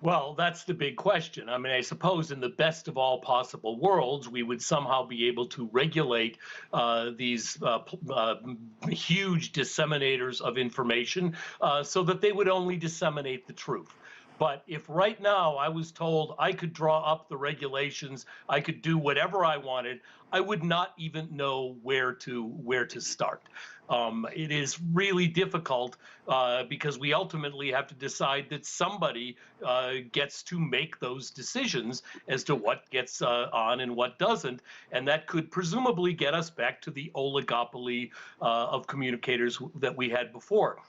Well, that's the big question. I mean, I suppose in the best of all possible worlds, we would somehow be able to regulate these huge disseminators of information so that they would only disseminate the truth. But if right now I was told I could draw up the regulations, I could do whatever I wanted, I would not even know where to start. It is really difficult because we ultimately have to decide that somebody gets to make those decisions as to what gets on and what doesn't, and that could presumably get us back to the oligopoly of communicators that we had before.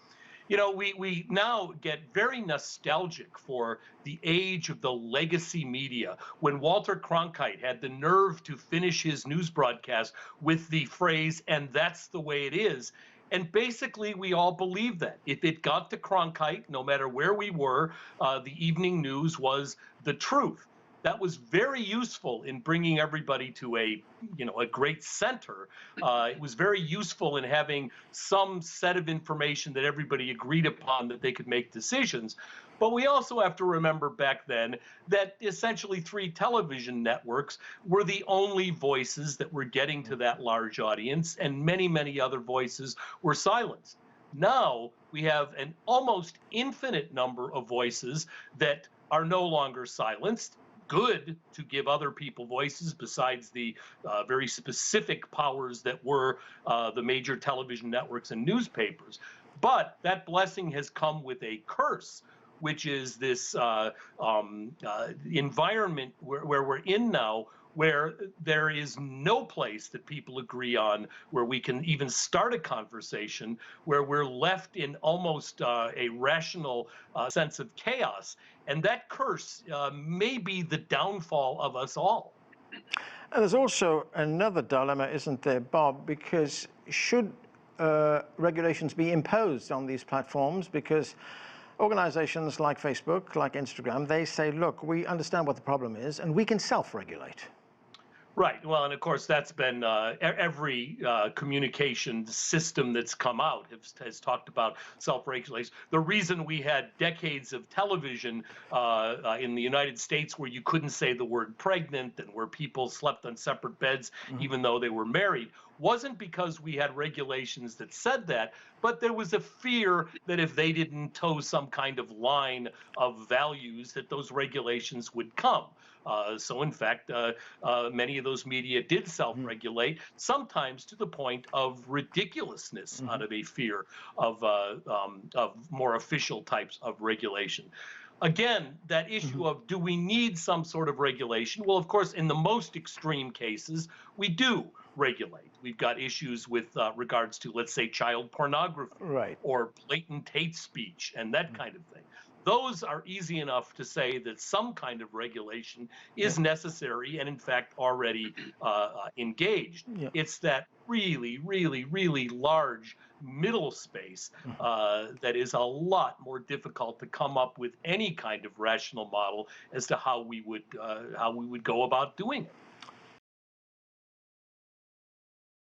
You know, we now get very nostalgic for the age of the legacy media when Walter Cronkite had the nerve to finish his news broadcast with the phrase, and that's the way it is. And basically, we all believe that. If it got to Cronkite, no matter where we were, the evening news was the truth. That was very useful in bringing everybody to a great center. It was very useful in having some set of information that everybody agreed upon that they could make decisions. But we also have to remember back then that essentially three television networks were the only voices that were getting to that large audience, and many, many other voices were silenced. Now we have an almost infinite number of voices that are no longer silenced. Good to give other people voices besides the very specific powers that were the major television networks and newspapers. But that blessing has come with a curse, which is this environment where we're in now, where there is no place that people agree on, where we can even start a conversation, where we're left in almost a rational sense of chaos. And that curse may be the downfall of us all. And there's also another dilemma, isn't there, Bob? Because should regulations be imposed on these platforms? Because organizations like Facebook, like Instagram, they say, look, we understand what the problem is, and we can self-regulate. Right. Well, and of course, that's been every communication system that's come out has talked about self-regulation. The reason we had decades of television in the United States where you couldn't say the word pregnant and where people slept on separate beds, even though they were married, wasn't because we had regulations that said that, but there was a fear that if they didn't toe some kind of line of values, that those regulations would come. So in fact, many of those media did self-regulate, sometimes to the point of ridiculousness out of a fear of more official types of regulation. Again, that issue of do we need some sort of regulation? Well, of course, in the most extreme cases, we do regulate. We've got issues with regards to, let's say, child pornography or blatant hate speech and that kind of thing. Those are easy enough to say that some kind of regulation is necessary and, in fact, already engaged. It's that really, really, really large middle space that is a lot more difficult to come up with any kind of rational model as to how we would go about doing it.